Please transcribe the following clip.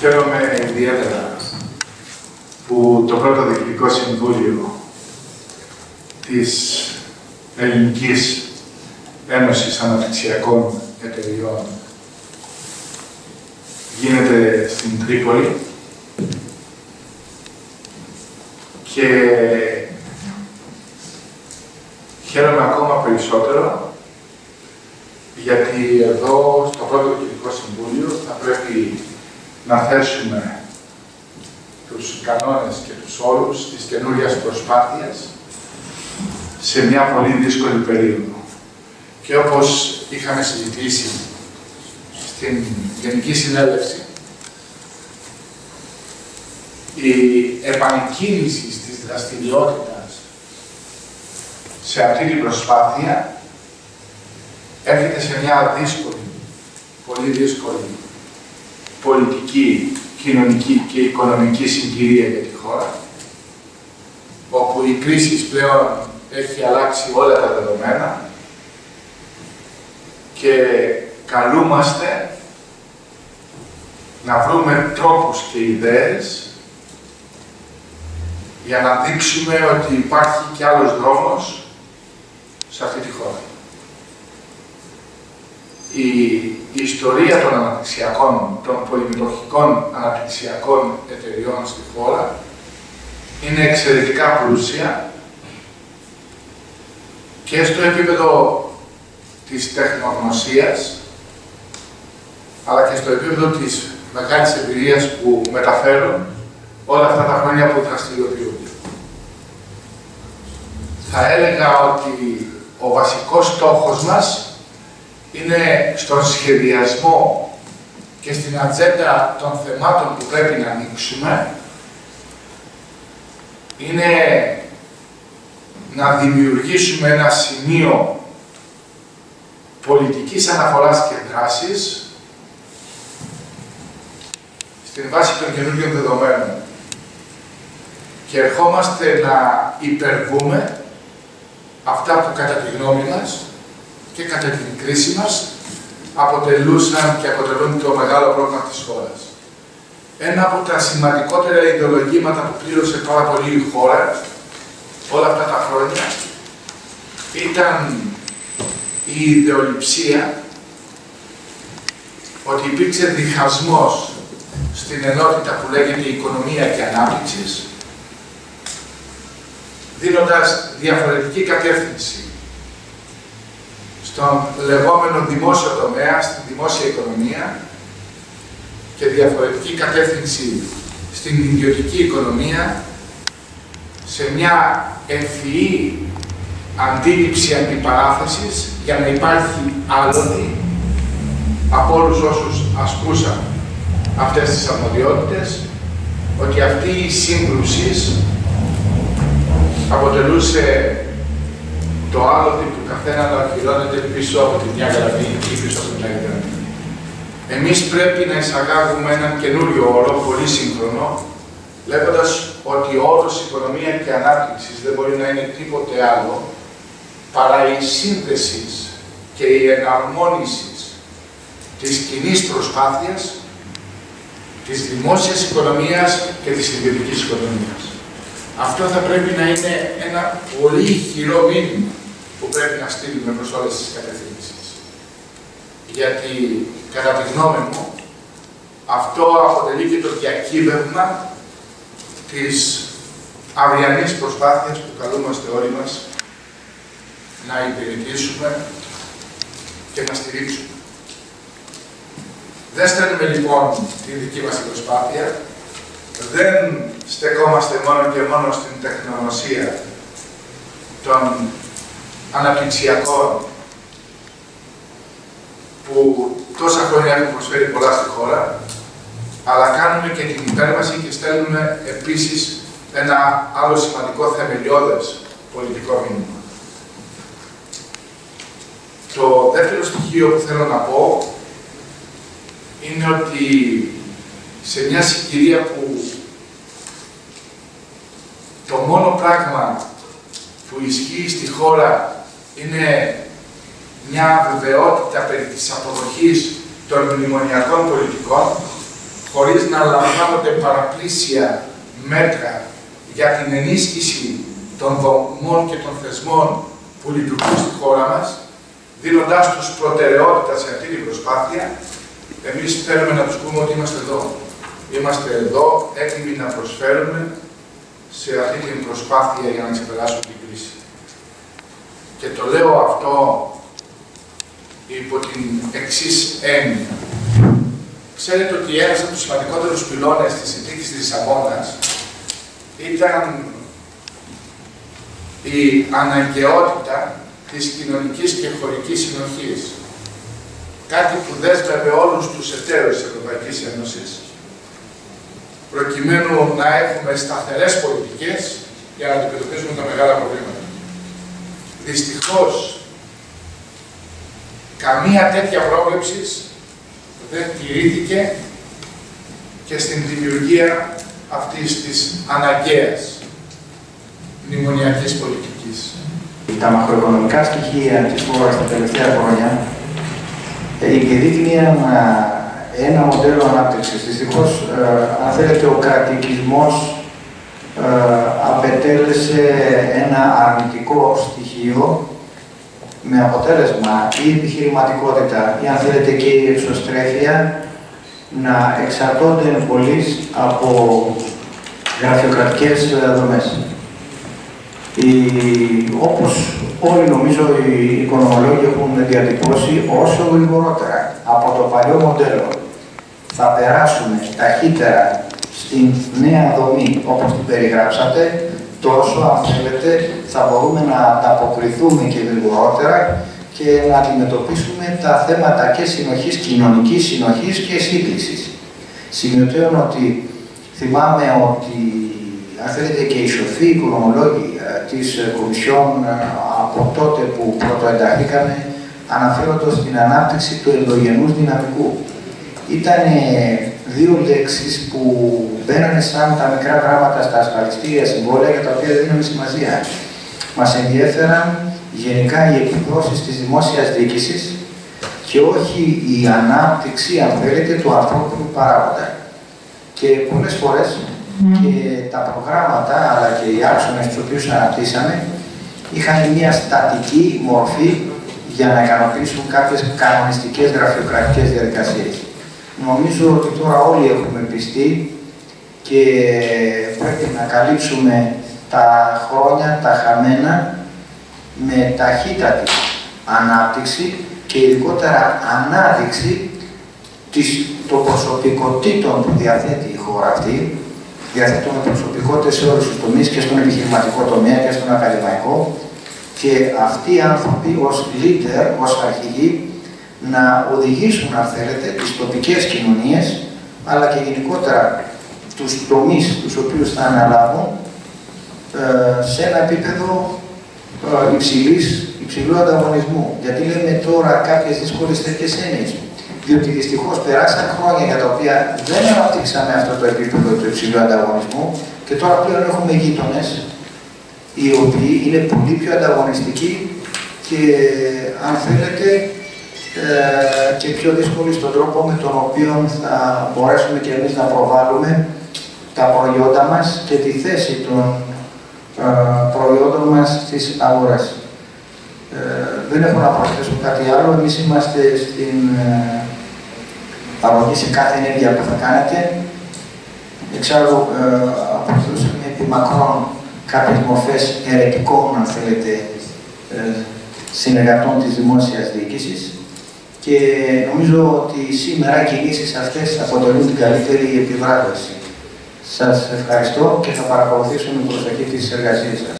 Χαίρομαι ιδιαίτερα που το πρώτο Διοικητικό Συμβούλιο της Ελληνικής Ένωσης Αναπτυξιακών Εταιριών γίνεται στην Τρίπολη και χαίρομαι ακόμα περισσότερο γιατί εδώ στο πρώτο Διοικητικό Συμβούλιο θα πρέπει να θέσουμε τους κανόνες και τους όρους της καινούριας προσπάθειας σε μια πολύ δύσκολη περίοδο. Και όπως είχαμε συζητήσει στην Γενική Συνέλευση, η επανεκκίνηση της δραστηριότητας σε αυτή την προσπάθεια έρχεται σε μια δύσκολη, πολύ δύσκολη πολιτική, κοινωνική και οικονομική συγκυρία για τη χώρα, όπου η κρίση πλέον έχει αλλάξει όλα τα δεδομένα και καλούμαστε να βρούμε τρόπους και ιδέες για να δείξουμε ότι υπάρχει και άλλος δρόμος σε αυτή τη χώρα. Η ιστορία των αναπτυξιακών, των πολυμετοχικών αναπτυξιακών εταιριών στη χώρα είναι εξαιρετικά πλούσια και στο επίπεδο της τεχνογνωσίας, αλλά και στο επίπεδο της μεγάλης εμπειρίας που μεταφέρουν όλα αυτά τα χρόνια που δραστηριοποιούνται. Θα έλεγα ότι ο βασικός στόχος μας είναι στον σχεδιασμό και στην ατζέντα των θεμάτων που πρέπει να ανοίξουμε, είναι να δημιουργήσουμε ένα σημείο πολιτικής αναφοράς και δράσης στην βάση των καινούριων δεδομένων. Και ερχόμαστε να υπερβούμε αυτά που κατά τη γνώμη μας και κατά την κρίση μας αποτελούσαν και αποτελούν το μεγάλο πρόβλημα της χώρας. Ένα από τα σημαντικότερα ιδεολογήματα που πλήρωσε πάρα πολύ η χώρα όλα αυτά τα χρόνια ήταν η ιδεολειψία ότι υπήρξε διχασμός στην ενότητα που λέγεται οικονομία και ανάπτυξης, δίνοντας διαφορετική κατεύθυνση στον λεγόμενο δημόσιο τομέα, στην δημόσια οικονομία και διαφορετική κατεύθυνση στην ιδιωτική οικονομία, σε μια ευφυή αντίληψη αντιπαράθεσης για να υπάρχει άλλοτη από όλους όσους ασκούσαν αυτές τις αρμοδιότητες, ότι αυτή η σύγκρουση αποτελούσε το άλοθη του καθένα να οχυρώνεται πίσω από τη μια γραμμή ή πίσω από την άλλη γραμμή. Εμείς πρέπει να εισαγάγουμε έναν καινούριο όρο, πολύ σύγχρονο, λέγοντας ότι ο όρος οικονομία και ανάπτυξης δεν μπορεί να είναι τίποτε άλλο παρά η σύνθεση και η εναρμόνιση της κοινής προσπάθειας, της δημόσιας οικονομίας και της ιδιωτικής οικονομίας. Αυτό θα πρέπει να είναι ένα πολύ ισχυρό μήνυμα που πρέπει να στείλουμε προς όλες τις κατευθύνσεις. Γιατί, κατά τη γνώμη μου, αυτό αποτελεί και το διακύβευμα της αυριανής προσπάθειας που καλούμαστε όλοι μας να υπηρετήσουμε και να στηρίξουμε. Δεν στέλνουμε λοιπόν τη δική μας προσπάθεια, δεν στεκόμαστε μόνο και μόνο στην τεχνογνωσία των αναπτυξιακών που τόσα χρόνια έχουν προσφέρει πολλά στη χώρα, αλλά κάνουμε και την υπέρβαση και στέλνουμε επίσης ένα άλλο σημαντικό θεμελιώδες πολιτικό μήνυμα. Το δεύτερο στοιχείο που θέλω να πω είναι ότι σε μια συγκυρία που το μόνο πράγμα που ισχύει στη χώρα είναι μια βεβαιότητα περί της αποδοχής των μνημονιακών πολιτικών, χωρίς να λαμβάνονται παραπλήσια μέτρα για την ενίσχυση των δομών και των θεσμών που λειτουργούν στη χώρα μας, δίνοντάς τους προτεραιότητα σε αυτή την προσπάθεια, εμείς θέλουμε να τους πούμε ότι είμαστε εδώ. Είμαστε εδώ έτοιμοι να προσφέρουμε σε αυτή την προσπάθεια για να ξεπεράσουμε την κρίση. Και το λέω αυτό υπό την εξής έννοια. Ξέρετε ότι ένας από τους σημαντικότερους πυλώνες της συνθήκης της Λισαβόνας ήταν η αναγκαιότητα της κοινωνικής και χωρικής συνοχής. Κάτι που δέσμευε όλους τους εταίρους της Ευρωπαϊκής Ένωσης, προκειμένου να έχουμε σταθερές πολιτικές για να αντιμετωπίσουμε τα μεγάλα προβλήματα. Δυστυχώς, καμία τέτοια πρόβλεψη δεν τηρήθηκε και στην δημιουργία αυτής της αναγκαίας μνημονιακής πολιτικής. Τα μακροοικονομικά στοιχεία της χώρας τα τελευταία χρόνια υποδείκνυαν ένα μοντέλο ανάπτυξης. Δυστυχώς, αν θέλετε, ο κρατικισμός απετέλεσε ένα αρνητικό στοιχείο με αποτέλεσμα η επιχειρηματικότητα ή, αν θέλετε, και η εξωστρέφεια να εξαρτώνται πολύ από γραφειοκρατικές δομές. Όπως όλοι νομίζω οι οικονομολόγοι έχουν διατυπώσει, όσο γρηγορότερα από το παλιό μοντέλο θα περάσουμε ταχύτερα στην νέα δομή όπως την περιγράψατε, τόσο, αν θέλετε, θα μπορούμε να ανταποκριθούμε και γρηγορότερα και να αντιμετωπίσουμε τα θέματα και συνοχής, κοινωνικής συνοχής και σύγκλησης. Σημειωτέων ότι θυμάμαι ότι, αν θέλετε, και οι σοφοί οικονομολόγοι της Κομισιόν από τότε που πρωτοενταχθήκαμε αναφέροντας την ανάπτυξη του ενδογενούς δυναμικού. Ήταν δύο λέξεις που μπαίνανε σαν τα μικρά γράμματα στα ασφαλιστήρια συμβόλαια για τα οποία δεν δίναμε σημασία. Μας ενδιέφεραν γενικά οι επιπτώσεις της δημόσιας διοίκησης και όχι η ανάπτυξη, αν θέλετε, του ανθρώπινου παράγοντα. Και πολλές φορές και τα προγράμματα, αλλά και οι άξονες τους οποίους αναπτύσσαμε, είχαν μια στατική μορφή για να ικανοποιήσουν κάποιες κανονιστικές γραφειοκρατικές διαδικασίες. Νομίζω ότι τώρα όλοι έχουμε πιστεί και πρέπει να καλύψουμε τα χρόνια, τα χαμένα, με ταχύτατη ανάπτυξη και ειδικότερα ανάδειξη των προσωπικότητων που διαθέτει η χώρα αυτή. Διαθέτουμε προσωπικότητες σε όλους τους τομείς, και στον επιχειρηματικό τομέα και στον ακαδημαϊκό, και αυτοί οι άνθρωποι ως leader, ως αρχηγοί, να οδηγήσουν, αν θέλετε, τις τοπικές κοινωνίες, αλλά και γενικότερα τους τομείς τους οποίους θα αναλάβουν σε ένα επίπεδο υψηλού ανταγωνισμού. Γιατί λέμε τώρα κάποιες δύσκολες τέτοιες έννοιες? Διότι δυστυχώς περάσαν χρόνια για τα οποία δεν αναπτύξαμε αυτό το επίπεδο του υψηλού ανταγωνισμού και τώρα πλέον έχουμε γείτονες οι οποίοι είναι πολύ πιο ανταγωνιστικοί και, αν θέλετε, και πιο δύσκολοι στον τρόπο με τον οποίο θα μπορέσουμε και εμείς να προβάλλουμε τα προϊόντα μας και τη θέση των προϊόντων μας στις αγορές. Δεν έχω να προσθέσω κάτι άλλο. Εμείς είμαστε στην αγωγή σε κάθε ενέργεια που θα κάνετε. Εξάλλου, αποκτούσαμε επί μακρόν κάποιες μορφές αιρετικών, αν θέλετε, συνεργατών της δημόσιας διοίκησης. Και νομίζω ότι σήμερα οι κινήσεις αυτές αποτελούν την καλύτερη επιβράβευση. Σας ευχαριστώ και θα παρακολουθήσω με προσοχή τις εργασίες σας.